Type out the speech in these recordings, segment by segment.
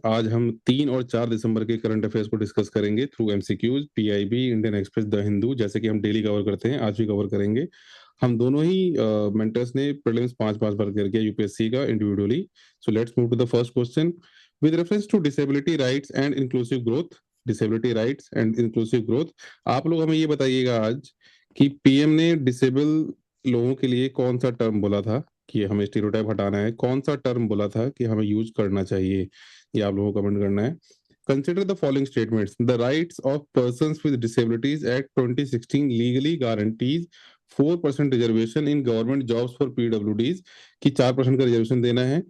आज हम 3 और 4 दिसंबर के करंट अफेयर्स को डिस्कस करेंगे through MCQs, PIB, Indian express, the Hindu, जैसे कि हम डेली कवर करते हैं, आज भी कवर करेंगे। हम दोनों ही मेंटर्स ने प्रीलिम्स 5-5 बार कर किया यूपीएससी का individually. So let's move to the first question. With reference to disability rights and inclusive growth, disability rights and inclusive growth, आप लोग हमें ये बताइएगा आज कि पीएम ने डिसेबल लोगों के लिए कौन सा टर्म बोला था कि हमें स्टीरियोटाइप हटाना है, कौन सा टर्म बोला था कि हमें यूज करना चाहिए, ये आप लोगों को कमेंट करना है। Consider the following statements. The rights of persons with disabilities act 2016 legally guarantees 4% reservation in government jobs for PWDs, की 4% का रिजर्वेशन देना है।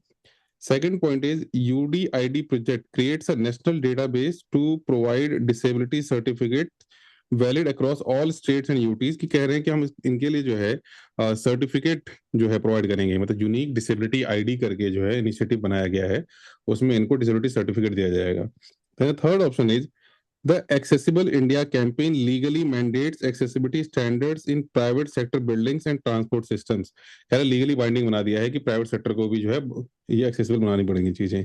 Second point is UDID project creates a national database to provide disability certificates valid across all states and UTs, की कह रहे हैं कि हम इनके लिए जो है सर्टिफिकेट जो है प्रोवाइड करेंगे, मतलब यूनिक डिसेबिलिटी आईडी करके जो है इनिशिएटिव बनाया गया है, उसमें इनको डिसेबिलिटी सर्टिफिकेट दिया जाएगा। Third option is the accessible India campaign legally mandates accessibility standards in private sector buildings and transport systems. कह रहे लीगली बाइंडिंग बना दिया है कि प्राइवेट सेक्टर को भी जो है ये एक्सेसिबल बनानी पड़ेंगी चीजें।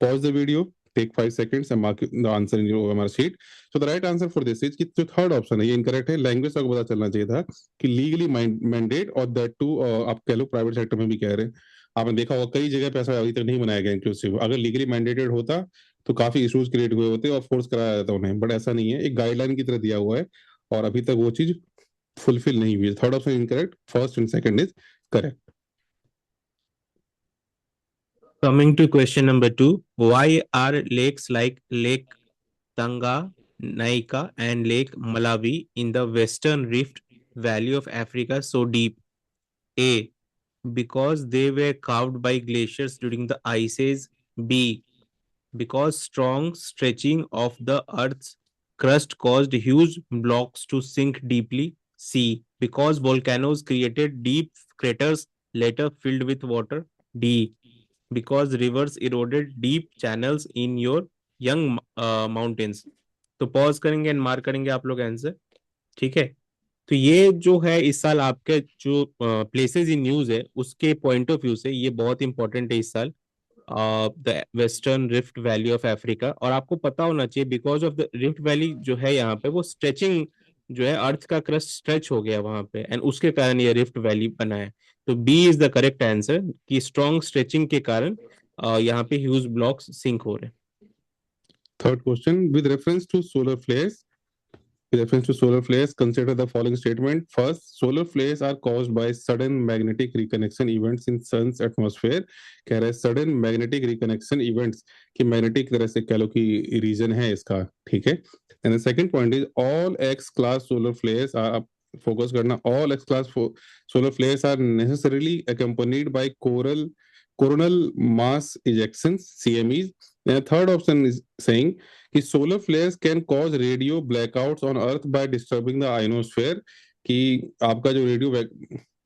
Pause the video, take 5 seconds and mark the answer in your OMR sheet. So the right answer for this is कि जो थर्ड ऑप्शन है ये इनकरेक्ट है। लैंग्वेज आपको पता चलना चाहिए था कि लीगली मैंडेट और दैट टू आप कह लो प्राइवेट सेक्टर में भी कह रहे हैं। आपने देखा होगा कई जगह पे ऐसा अभी तक नहीं बनाया गया इंक्लूसिव। अगर लीगली मैंडेटेड होता तो काफी इश्यूज क्रिएट हुए होते और फोर्स कराया जाता उन्हें, बट ऐसा नहीं है, एक गाइडलाइन की तरह दिया हुआ है और अभी तक वो चीज फुलफिल नहीं हुई है। Third option incorrect, first and second is correct. Coming to question number 2, why are lakes like Lake Tanganyika and Lake Malawi in the Western Rift Valley of Africa so deep? A. Because they were carved by glaciers during the ice age. B. Because strong stretching of the Earth's crust caused huge blocks to sink deeply. C. Because volcanoes created deep craters later filled with water. D. Because rivers eroded deep channels in your young mountains. तो pause करेंगे and mark करेंगे आप लोग answer. ठीक है, तो ये जो है इस साल आपके जो प्लेसेस इन न्यूज है उसके पॉइंट ऑफ व्यू से ये बहुत इंपॉर्टेंट है इस साल। The western rift valley of Africa, और आपको पता होना चाहिए because of the rift valley जो है यहाँ पे वो स्ट्रेचिंग जो है अर्थ का क्रस्ट स्ट्रेच हो गया वहां पे एंड उसके कारण ये रिफ्ट वैली बना है। तो B is the correct answer कि स्ट्रॉन्ग स्ट्रेचिंग के कारण यहाँ पे ह्यूज ब्लॉक्स सिंक हो रहे हैं। Third question, with reference to solar flares, with reference to solar flares, consider the following statement. First, solar flares are caused by sudden magnetic reconnection events in sun's atmosphere. कह रहे हैं sudden magnetic reconnection events कि magnetic तरह से कह लो कि reason है इसका, ठीक है। And the second point is all X class solar flares are, focus करना, all X class solar flares are necessarily accompanied by coronal mass ejections, CMEs. And the third option is saying कि solar flares can cause radio blackouts on earth by disturbing the ionosphere, कि आपका जो radio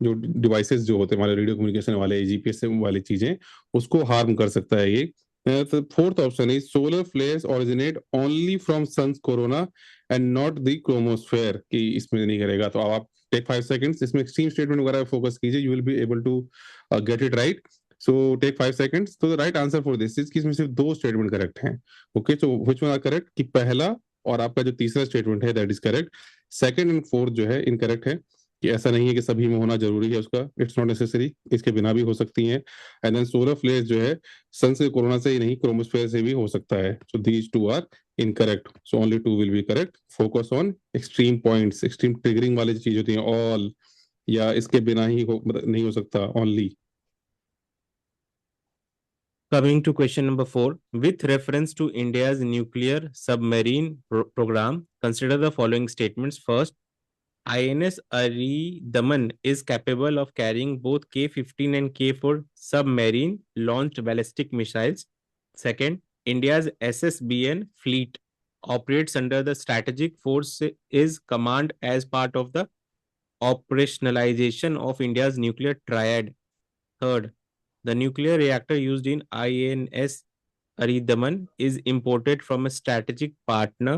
जो devices जो होते हैं हमारे radio communication वाले जीपीएस वाली चीजें, उसको हार्म कर सकता है ये। Fourth option is solar flares originate only from sun's corona and not the chromosphere, कि इसमें नहीं करेगा। तो अब आप टेक 5 सेकंड्स, इसमें एक्सट्रीम स्टेटमेंट वगैरह फोकस कीजिए, you will be able to get it right. So take 5 seconds. तो the right answer for this is कि इसमें सिर्फ 2 स्टेटमेंट करेक्ट हैं। ओके, तो व्हिच वन आर करेक्ट, कि पहला और आपका जो तीसरा स्टेटमेंट है that is correct. Second and fourth जो है इनकरेक्ट है, कि ऐसा नहीं है कि सभी में होना जरूरी है उसका, इट्स नॉट नेसेसरी, इसके बिना भी हो सकती हैं। एंड देन सोलर फ्लेयर जो है सन से कोरोना से ही नहीं क्रोमोस्फेयर से भी हो सकता है। So these two are incorrect, so only 2 will be correct. Focus on extreme points, extreme triggering वाली चीज होती है ऑल, या इसके बिना ही नहीं हो सकता only. Coming to question number 4, with reference to India's nuclear submarine program, consider the following statements. First, INS Daman is capable of carrying both K-15 and K-4 submarine launched ballistic missiles. Second, India's SSBN fleet operates under the Strategic Forces Command as part of the operationalization of India's nuclear triad. Third, the nuclear reactor used in INS Aridaman is imported from a strategic partner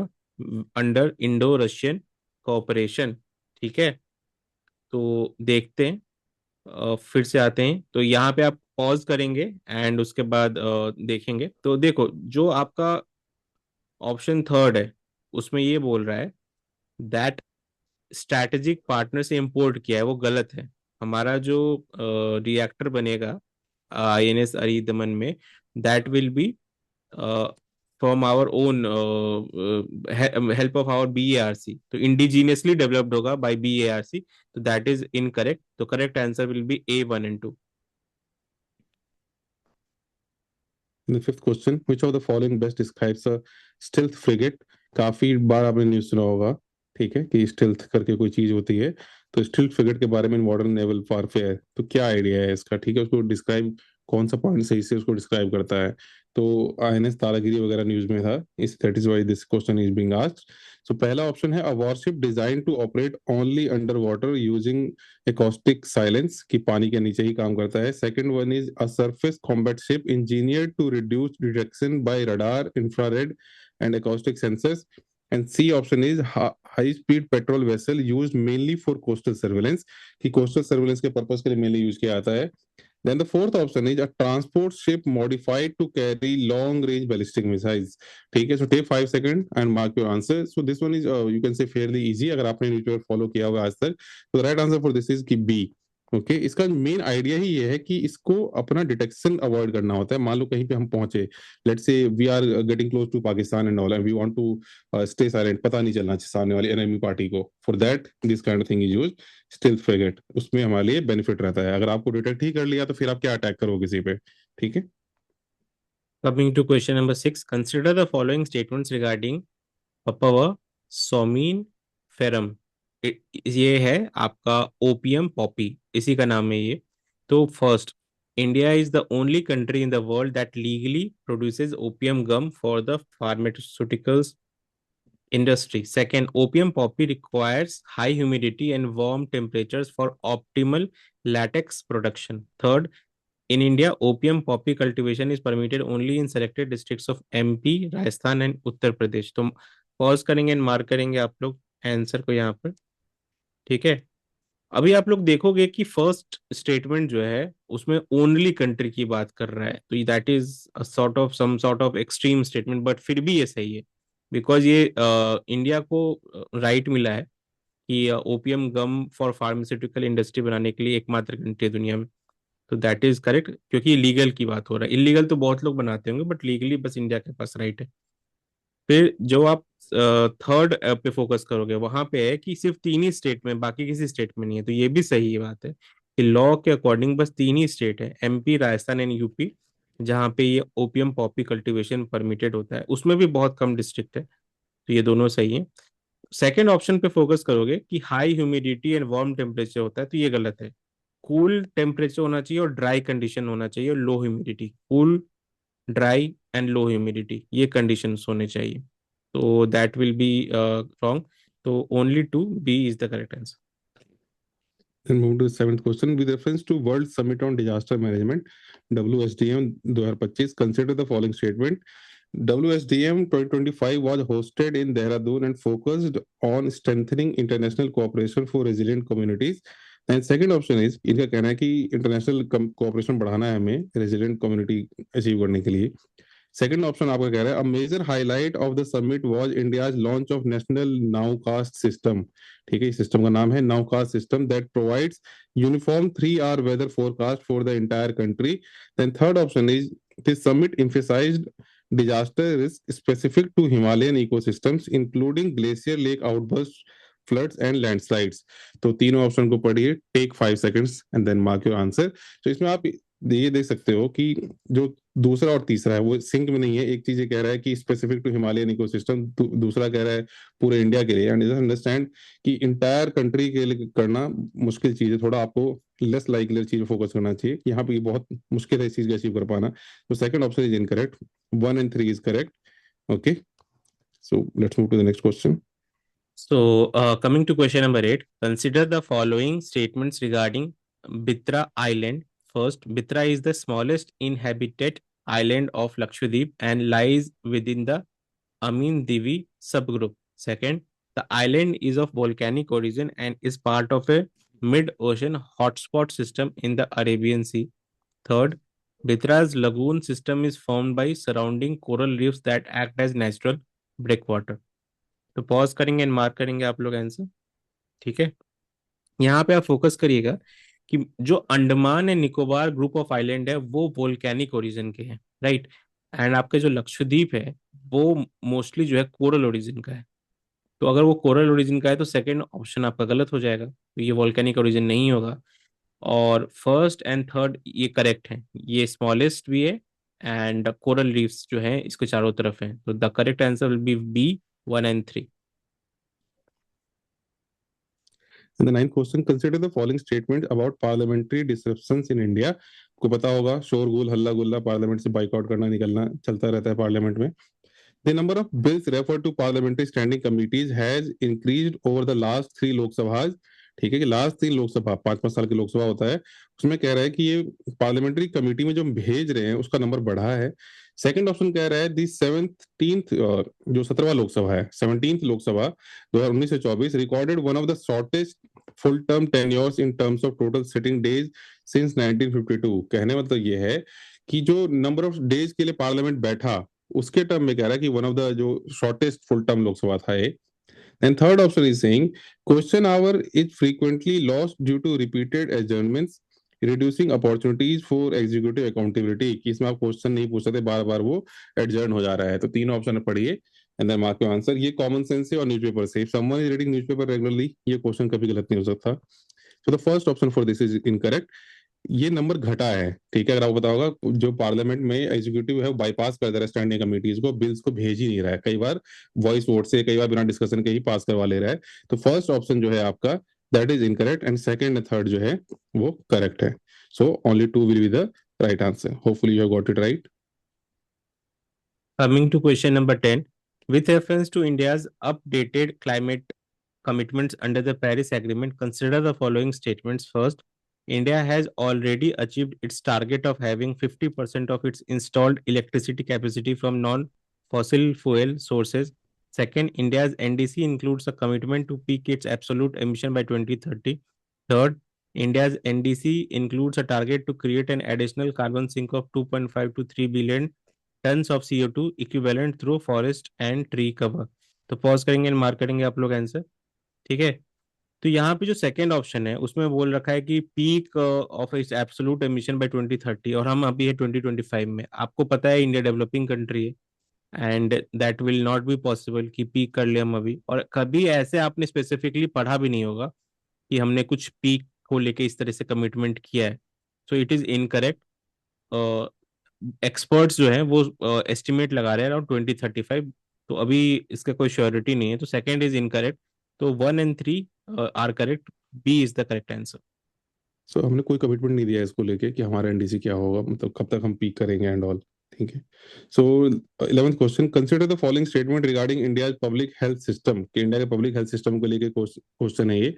under Indo-Russian cooperation. ठीक है, तो देखते हैं, फिर से आते हैं। तो यहाँ पे आप पॉज करेंगे एंड उसके बाद देखेंगे। तो देखो, जो आपका ऑप्शन थर्ड है उसमें ये बोल रहा है दैट स्ट्रैटेजिक पार्टनर से इंपोर्ट किया है, वो गलत है। हमारा जो रिएक्टर बनेगा आईएनएस अरिदमन में, that will be from our own help of our BARC, तो इंडिजीनियसली डेवलप्ड होगा बाय बीएआरसी, तो दैट इज इनकरेक्ट। तो correct answer will be A1 and 2। The fifth question, which of the following best describes a stealth frigate? काफी बार आपने news सुना होगा, ठीक है, कि स्टेल्थ करके कोई चीज होती है। तो स्टेल्थ फ्रिगेट के बारे में मॉडर्न नेवल वॉरफेयर, तो क्या आइडिया है इसका, ठीक है, उसको डिस्क्राइब, कौन सा पॉइंट सही से उसको डिस्क्राइब करता है। तो आईएनएस तारागिरी वगैरह न्यूज में था, इस that is why this question is being asked. So पहला ऑप्शन है a warship design to operate only under water using acoustic silence, कि पानी के नीचे ही काम करता है। Second one is a surface combat ship engineered to reduce detection by radar, infrared and acoustic sensors. And C option is high speed patrol vessel used mainly for coastal surveillance, कि coastal surveillance के purpose के लिए mainly use किया जाता है। Then the fourth option is a transport ship modified to carry long range ballistic missiles. ठीक है, so take 5 seconds and mark your answer. So this one is you can say fairly easy अगर आपने newspaper follow किया होगा आज तक। तो the right answer for this is कि B। ओके, इसका मेन आइडिया ही ये है कि इसको अपना डिटेक्शन अवॉइड करना होता है। मान लो कहीं पे हम पहुंचे, let's say we are getting close to Pakistan and all and we want to stay silent, पता नहीं चलना चाहिए सामने वाली एनिमी पार्टी को। For that this kind of thing is used, stealth frigate. उसमें हमारे लिए बेनिफिट रहता है, अगर आपको डिटेक्ट ही कर लिया तो फिर आप क्या अटैक करोगे किसी पे, ठीक है। Coming to question number 6, consider the following statements regarding Papaver somniferum। ये है आपका ओपियम पॉपी, इसी का नाम है ये। तो first, India is the only country in the world that legally produces opium gum for the pharmaceuticals industry. Second, opium poppy requires high humidity and warm temperatures for optimal latex production. Third, in India, opium poppy cultivation is permitted only in selected districts of MP, Rajasthan and Uttar Pradesh. तो pause करेंगे and mark करेंगे आप लोग answer को यहाँ पर, ठीक है। अभी आप लोग देखोगे कि फर्स्ट स्टेटमेंट जो है उसमें ओनली कंट्री की बात कर रहा है, तो that is sort of some sort of extreme statement, but फिर भी ये सही है बिकॉज ये इंडिया को राइट मिला है कि opium gum for pharmaceutical industry बनाने के लिए एकमात्र कंट्री है दुनिया में। तो दैट इज करेक्ट, क्योंकि लीगल की बात हो रहा है, इलीगल तो बहुत लोग बनाते होंगे बट लीगली बस इंडिया के पास राइट है। फिर जो आप थर्ड पे फोकस करोगे वहां पे है कि सिर्फ तीन ही स्टेट में, बाकी किसी स्टेट में नहीं है, तो ये भी सही बात है कि लॉ के अकॉर्डिंग बस तीन ही स्टेट है, MP, राजस्थान एंड यूपी, जहाँ पे ये ओपियम पॉपी कल्टीवेशन परमिटेड होता है। उसमें भी बहुत कम डिस्ट्रिक्ट है, तो ये दोनों सही है। सेकेंड ऑप्शन पे फोकस करोगे कि high humidity and warm temperature होता है, तो ये गलत है। कूल टेम्परेचर होना चाहिए और ड्राई कंडीशन होना चाहिए और लो humidity, cool, dry and low humidity, ये कंडीशंस होने चाहिए। तो दैट विल बी रॉन्ग, तो only 2B is the correct answer. Then move to the seventh question. With reference to World Summit on Disaster Management, WSDM 2025, consider the following statement. WSDM 2025 was hosted in Dehradun and focused on strengthening international cooperation for resilient communities. And second option is, इनका कहना है कि international cooperation बढ़ाना है हमें resilient community achieve करने के लिए। सेकंड ऑप्शन आपका कह रहा है a major highlight of the summit was India's launch of national nowcast system, ठीक है, इस सिस्टम का नाम है nowcast system that provides uniform 3 hour weather forecast for the entire country. Then third option is this summit emphasized disaster risk specific to Himalayan ecosystems including glacier lake outbursts, floods and landslides। तो तीनों option को पढ़िए, take 5 seconds and then mark your answer. तो इसमें आप ये देख सकते हो कि जो दूसरा और तीसरा है वो सिंक में नहीं है। एक चीज ये कह रहा है कि स्पेसिफिक टू हिमालयन इकोसिस्टम, दूसरा कह रहा है पूरे इंडिया के लिए। एंड अंडरस्टैंड कि इंटायर कंट्री के लिए करना मुश्किल चीज है, थोड़ा आपको लेस लाइकली चीज फोकस करना चाहिए। यहाँ पे बहुत मुश्किल है इस चीज को अचीव कर पाना। तो second option is incorrect, 1 and 3 is correct. Okay, so let's move to the next question. So, coming to question number 8, consider the following statements regarding Bitra Island. First, Bitra is the smallest inhabited island of Lakshadweep and lies within the Amin Divi subgroup. Second, the island is of volcanic origin and is part of a mid-ocean hotspot system in the Arabian Sea. Third, Bitra's lagoon system is formed by surrounding coral reefs that act as natural breakwater. तो pause करेंगे and mark करेंगे आप लोग answer. ठीक है, यहाँ पे आप फोकस करिएगा कि जो Andaman and Nicobar group of island है वो वोल्केनिक ओरिजिन के हैं, राइट। एंड आपके जो लक्षद्वीप है वो मोस्टली जो है कोरल ओरिजिन का है। तो अगर वो कोरल ओरिजिन का है तो सेकंड ऑप्शन आपका गलत हो जाएगा, तो ये वोल्केनिक ओरिजिन नहीं होगा। और फर्स्ट एंड थर्ड ये करेक्ट है, ये स्मॉलेस्ट भी है एंड कोरल रीफ्स जो है इसके चारों तरफ है। तो the correct answer will be B 1 and 3। And the ninth question, consider the following statement about parliamentary disruptions in India. को पता होगा शोरगुल हल्ला गुल्ला पार्लियामेंट से बाइकआउट करना निकलना चलता रहता है पार्लियामेंट में। The number of bills referred to parliamentary standing committees has increased over the last 3 लोकसभाs। ठीक है कि लास्ट 3 लोकसभा 5-5 साल की लोकसभा होता है, उसमें कह रहा है कि ये पार्लियामेंट्री कमेटी में जो हम भेज रहे हैं उसका नंबर बढ़ा है। सेकंड ऑप्शन कह रहा है दी 17th जो 17वां लोकसभा है 17th लोकसभा 2019 से 24 recorded one of the shortest full term tenures in terms of total sitting days since 1952। कहने मतलब ये है कि जो नंबर ऑफ डेज के लिए पार्लियामेंट बैठा उसके टर्म में कह रहा है कि वन ऑफ द जो शॉर्टेस्ट फुल टर्म लोकसभा था ये। And third option is saying question hour is frequently lost due to repeated adjournments reducing opportunities for executive accountability, कि इसमें आप क्वेश्चन नहीं पूछ सकते, बार बार वो एडजर्न हो जा रहा है। तो तीन ऑप्शन पढ़िए and then mark your answer. ये कॉमन सेंस है और न्यूज़पेपर से, if someone is reading newspaper regularly ये क्वेश्चन कभी गलत नहीं हो सकता। So the first option for this is incorrect. ये नंबर घटा है, ठीक है। अगर आपको पता होगा जो पार्लियामेंट में एग्जीक्यूटिव है वो बाईपास कर दे रहा है स्टैंडिंग कमेटीज को, बिल्स को भेज ही नहीं रहा है, कई बार वॉइस वोट से कई बार बिना डिस्कशन के ही पास करवा ले रहा है। तो फर्स्ट ऑप्शन जो है आपका that is incorrect and second and third जो है वो करेक्ट है। सो only 2 will be the right answer. Hopefully you have got it right. Coming to question number 10, with reference to India's updated climate commitments under the Paris Agreement, consider the following statements. First, India has already achieved its target of having 50% of its installed electricity capacity from non-fossil fuel sources. Second, India's NDC includes a commitment to peak its absolute emission by 2030. Third, India's NDC includes a target to create an additional carbon sink of 2.5 to 3 billion tons of CO2 equivalent through forest and tree cover। तो pause करेंगे and mark करेंगे आप लोग answer. ठीक है, तो यहाँ पे जो सेकंड ऑप्शन है उसमें बोल रखा है कि peak of its absolute emission by 2030 और हम अभी है 2025 में। आपको पता है इंडिया डेवलपिंग कंट्री है and that will not be possible कि पीक कर ले हम अभी, और कभी ऐसे आपने स्पेसिफिकली पढ़ा भी नहीं होगा कि हमने कुछ पीक को लेके इस तरह से कमिटमेंट किया है। So it is incorrect. Experts जो है वो एस्टिमेट लगा रहे हैं अराउंड 2035। तो अभी इसका कोई श्योरिटी नहीं है, तो सेकंड इज इनकरेक्ट। तो 1 and 3 are correct, B is the correct answer. So हमने कोई कमिटमेंट नहीं दिया इसको लेके कि हमारा एनडीसी क्या होगा, मतलब कब तक हम पीक करेंगे एंड ऑल। ठीक है। सो 11th question, consider the following statement regarding India public health system, कि इंडिया के पब्लिक हेल्थ सिस्टम को लेके क्वेश्चन है ये।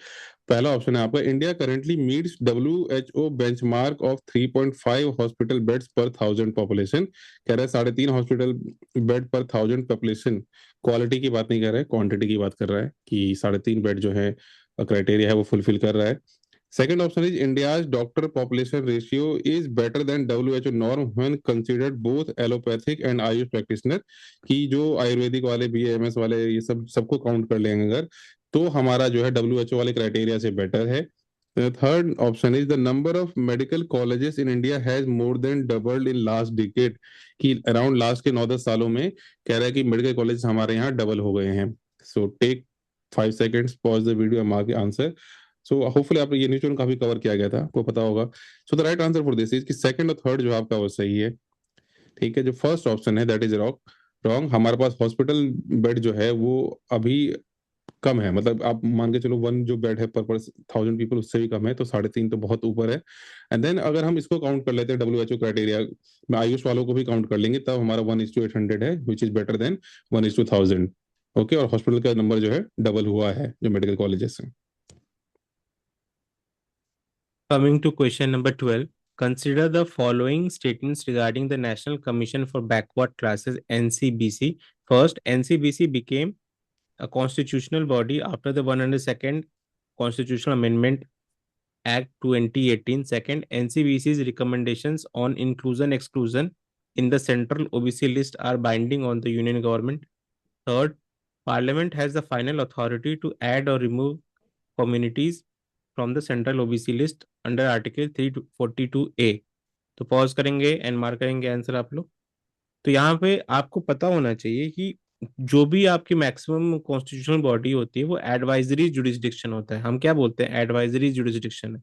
पहला ऑप्शन है आपका India currently meets WHO benchmark of 3.5 hospital beds पर 1000 पॉपुलेशन। कह रहा है 3.5 हॉस्पिटल बेड पर 1000 पॉपुलेशन। क्वालिटी की बात नहीं कर रहा है, क्वांटिटी की बात कर रहा है कि 3.5 बेड जो है क्राइटेरिया है वो फुलफिल कर रहा है। Second option is India's doctor population ratio is better than WHO norm when considered both allopathic and Ayush practitioner, कि जो आयुर्वेदिक वाले BAMS वाले ये सब सबको काउंट कर लेंगे अगर, तो हमारा जो है WHO वाले क्राइटेरिया से बेटर है। Third option is the number of medical colleges in India has more than doubled in last decade, कि अराउंड लास्ट के 9-10 सालों में कह रहा है कि मेडिकल कॉलेज हमारे यहाँ डबल हो गए हैं। So take 5 seconds, pause the video, mark answer. So hopefully आप ये न्यूज़ काफी कवर किया गया था, आपको पता होगा। सो the right answer for this is कि सेकंड और थर्ड जो आपका वो सही है। ठीक है, जो फर्स्ट ऑप्शन है दैट इज रॉन्ग। हमारे पास हॉस्पिटल बेड जो है वो अभी कम है, मतलब आप मान के चलो 1 जो बेड है पर 1000 पीपल उससे भी कम है, तो 3.5 तो बहुत ऊपर है। एंड देन अगर हम इसको काउंट कर लेते हैं WHO क्राइटेरिया में, आयुष वालों को भी काउंट कर लेंगे, तब हमारा 1:800 है which is better than 1:1000। Okay, और हॉस्पिटल का नंबर जो है डबल हुआ है जो मेडिकल कॉलेजेस है। Coming to question number 12, consider the following statements regarding the National Commission for Backward Classes NCBC। First, NCBC became a constitutional body after the 102nd constitutional amendment Act 2018. Second, NCBC's recommendations on inclusion exclusion in the central OBC list are binding on the union government. Third, Parliament has the final authority to add or remove communities from the central OBC list under Article 342A. तो pause करेंगे and mark करेंगे answer आप लोग। तो यहाँ पे आपको पता होना चाहिए कि जो भी आपकी मैक्सिमम कॉन्स्टिट्यूशनल बॉडी होती है वो एडवाइजरी जुरिस्डिक्शन होता है। हम क्या बोलते हैं, एडवाइजरी जुरिस्डिक्शन है।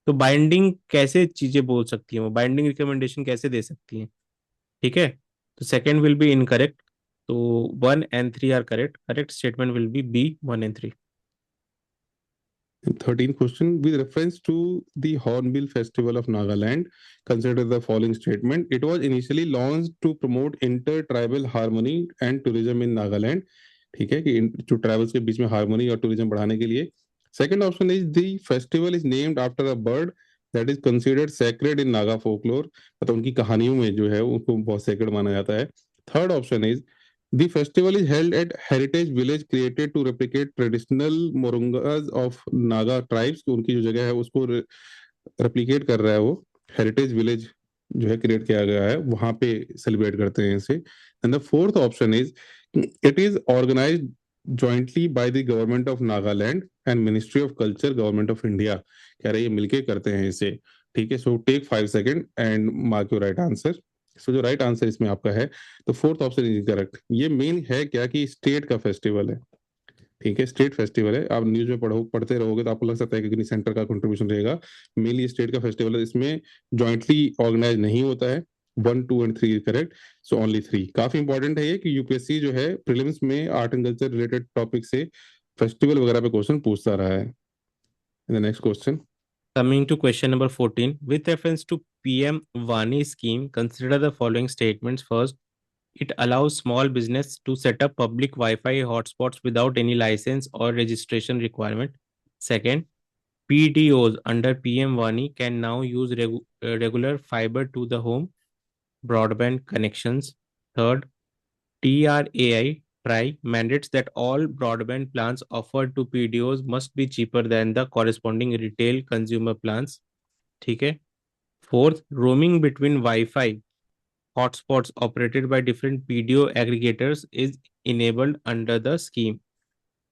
तो बाइंडिंग कैसे चीजें बोल सकती हैं, वो बाइंडिंग रिकमेंडेशन कैसे दे सकती हैं, ठीक है। तो सेकंड विल बी इनकरेक्ट, तो 1 and 3 are correct. Correct statement will be B, 1 and 3। 13th question, with reference to the Hornbill Festival of Nagaland, consider the following statement. It was initially launched to promote inter-tribal harmony and tourism in Nagaland. ठीक है कि जो tribals के बीच में harmony और tourism बढ़ाने के लिए। Second option is the festival is named after a bird that is considered sacred in Naga folklore, मतलब उनकी कहानियों में जो है उनको बहुत सैक्रेड माना जाता है। Third option is the festival is held at heritage village created to replicate traditional मोरंगास of Naga tribes। उनकी जो जगह है उसको रेप्लिकेट कर रहा है, वो हेरिटेज विलेज जो है क्रिएट किया गया है, वहां पे सेलिब्रेट करते हैं इसे। And the fourth option is it is organised jointly by the government of Nagaland and ministry of culture government of India. कह रहे हैं ये मिलके करते हैं इसे, ठीक है। So take 5 second and mark your right answer. So जो राइट आंसर इसमें आपका है तो फोर्थ ऑप्शन इज करेक्ट। ये मेन है क्या कि स्टेट का फेस्टिवल है, ठीक है, स्टेट फेस्टिवल है। आप न्यूज में पढ़ते रहोगे तो आपको लग सकता है कि सेंटर का कंट्रीब्यूशन रहेगा, मेनली स्टेट का फेस्टिवल है। इसमें जॉइंटली ऑर्गेनाइज नहीं होता है। 1, 2 एंड 3 करेक्ट, सो ओनली 3। काफी इंपॉर्टेंट है ये कि यूपीएससी जो है प्रीलिम्स में art and culture related topic से फेस्टिवल वगैरह पे क्वेश्चन पूछता रहा है। Next question. Coming to question number 14, with reference to PM Vani scheme, consider the following statements. First, it allows small business to set up public Wi-Fi hotspots without any license or registration requirement. Second, PDOs under PM Vani can now use regular fiber to the home broadband connections. Third, TRAI mandates that all broadband plans offered to PDOs must be cheaper than the corresponding retail consumer plans. ठीक है। Fourth, roaming between Wi-Fi hotspots operated by different PDO aggregators is enabled under the scheme.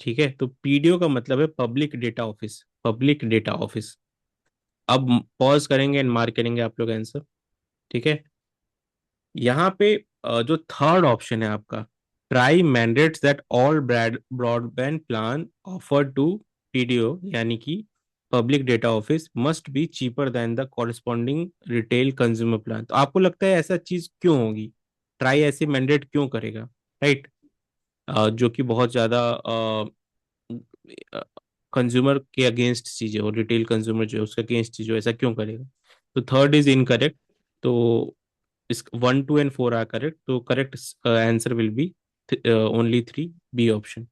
ठीक है। तो PDO का मतलब है public data office, public data office. अब pause करेंगे एंड मार्क करेंगे आप लोग आंसर, ठीक है। यहाँ पे जो थर्ड ऑप्शन है आपका, TRAI mandates that all broadband plan offer to PDO यानी कि public data office must be cheaper than the corresponding retail consumer plan. तो आपको लगता है ऐसा चीज क्यों होगी, ट्राई ऐसे मैंडेट क्यों करेगा, राइट? जो कि बहुत ज्यादा कंज्यूमर के अगेंस्ट चीज है, और रिटेल कंज्यूमर जो है उसके अगेंस्ट चीज है, ऐसा क्यों करेगा? तो थर्ड इज इनकरेक्ट। तो इस 1, 2 and 4 are correct. So correct answer will be only 3, B option.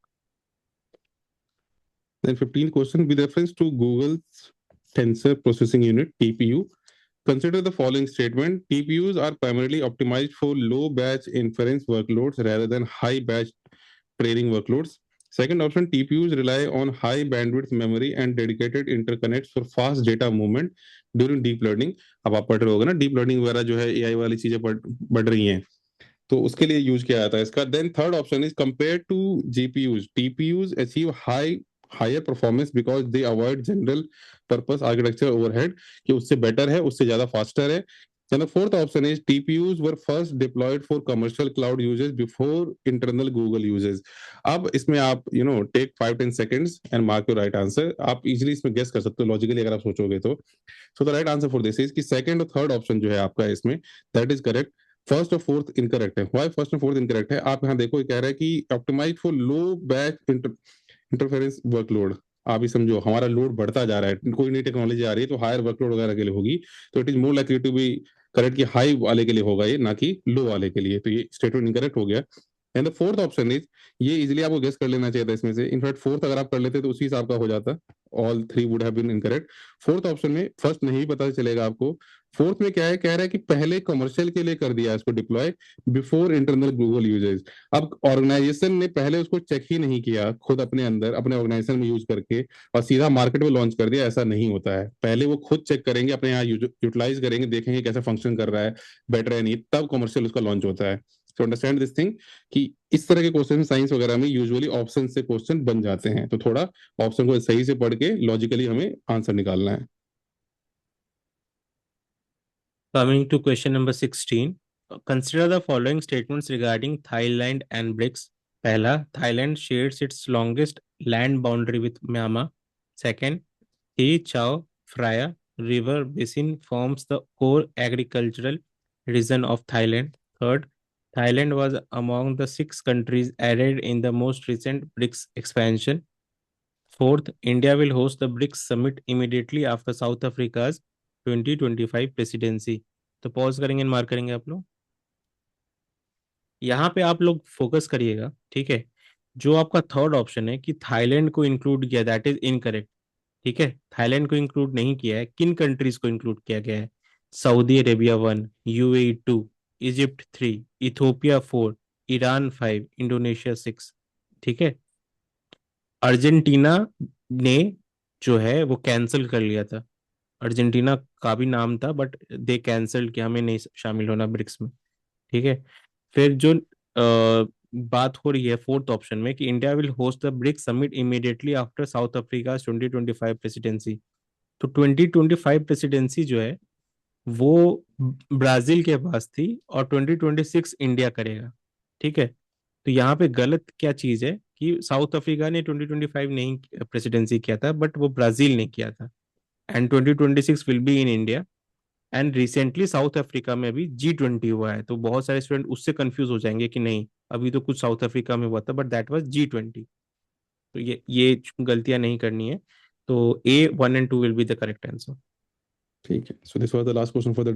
Then 15th question, with reference to Google's Tensor Processing Unit TPU, consider the following statement. TPUs are primarily optimized for low batch inference workloads rather than high batch training workloads. Second option, TPUs rely on high bandwidth memory and dedicated interconnects for fast data movement during deep learning. अब आप पढ़ रहे होगे ना, deep learning वगैरह जो है AI वाली चीजें बढ़ रही हैं, तो उसके लिए यूज किया जाता है इसका। Then third option is compare to GPUs, TPUs achieve higher performance because they avoid general purpose architecture overhead, कि उससे बेटर है, उससे ज्यादा फास्टर है। And the fourth option is TPUs were first deployed for commercial cloud users before internal Google uses. अब इसमें आप take 5-10 seconds and mark your right answer. आप इजीली इसमें गेस कर सकते हो लॉजिकली अगर आप सोचोगे तो। So the right answer for this is कि सेकंड और थर्ड ऑप्शन जो है आपका इसमें दैट इज करेक्ट। फर्स्ट और फोर्थ इनकरेक्ट है। व्हाई फर्स्ट और फोर्थ इनकरेक्ट है? आप यहाँ देखो, कह रहा है कि optimise for low batch interference workload. आप ही समझो हमारा लोड बढ़ता जा रहा है, कोई नई टेक्नोलॉजी आ रही है तो हायर वर्कलोड वगैरह के लिए होगी, तो it is more likely to be correct कि हाई वाले के लिए होगा ये, ना कि लो वाले के लिए। तो ये स्टेटमेंट इनकरेक्ट हो गया। And the fourth option is, ये इजीली आपको गेस कर लेना चाहिए था इसमें से। इनफैक्ट फोर्थ अगर आप कर लेते तो उसी हिसाब का हो जाता, all 3 would have been incorrect. Fourth option में फर्स्ट नहीं पता चलेगा आपको, फोर्थ में क्या है, कह रहा है कि पहले कमर्शियल के लिए कर दिया इसको deploy before internal Google usage. अब ऑर्गेनाइजेशन ने पहले उसको चेक ही नहीं किया खुद अपने अंदर अपने ऑर्गेनाइजेशन में यूज करके और सीधा मार्केट में लॉन्च कर दिया, ऐसा नहीं होता है। पहले वो खुद चेक करेंगे, अपने यहाँ यूटिलाइज करेंगे, देखेंगे कैसे फंक्शन कर रहा है, बेटर है नहीं, तब कमर्शियल उसका लॉन्च होता है। तो अंडरस्टैंड दिस थिंग कि इस तरह के क्वेश्चन साइंस वगैरह में यूजुअली ऑप्शन से क्वेश्चन बन जाते हैं, तो थोड़ा ऑप्शन को सही से पढ़ के लॉजिकली हमें आंसर निकालना है। Coming to question number 16, consider the following statements regarding Thailand and BRICS. पहला, Thailand shares its longest land boundary with Myanmar. Second, Thi Chao Phraya River basin forms the core agricultural region of Thailand. Third, Thailand was among the 6 countries added in the most recent BRICS expansion. Fourth, India will host the BRICS summit immediately after South Africa's 2025 presidency. तो pause करेंगे mark करेंगे आप लोग। यहाँ पे आप लोग focus करिएगा, ठीक है। जो आपका थर्ड ऑप्शन है कि थाईलैंड को इंक्लूड किया, दैट इज इनकरेक्ट। ठीक है, थाईलैंड को इंक्लूड नहीं किया है। किन कंट्रीज को इंक्लूड किया गया है? Saudi Arabia 1, UAE 2, Egypt 3, Ethiopia 4, Iran 5, Indonesia 6। ठीक है, अर्जेंटीना ने जो है वो कैंसिल कर लिया था। अर्जेंटीना का भी नाम था बट दे कैंसिल कि हमें नहीं शामिल होना ब्रिक्स में। ठीक है, फिर जो बात हो रही है फोर्थ ऑप्शन में कि India will host the BRICS summit immediately after South Africa 2025 presidency. तो 2025 प्रेसिडेंसी जो है वो ब्राजील के पास थी और 2026 इंडिया करेगा। ठीक है, तो यहाँ पे गलत क्या चीज है कि साउथ अफ्रीका ने 2025 नहीं प्रेसिडेंसी किया था बट वो ब्राजील ने किया था। And 2026 will be in India. And recently south Africa में भी G20 हुआ है, तो बहुत सारे स्टूडेंट उससे कंफ्यूज हो जाएंगे कि नहीं अभी तो कुछ साउथ अफ्रीका में हुआ था बट दैट वाज G20। तो ये गलतियां नहीं करनी है। तो A 1 and 2 will be the correct answer. ठीक है, so this was the last question for the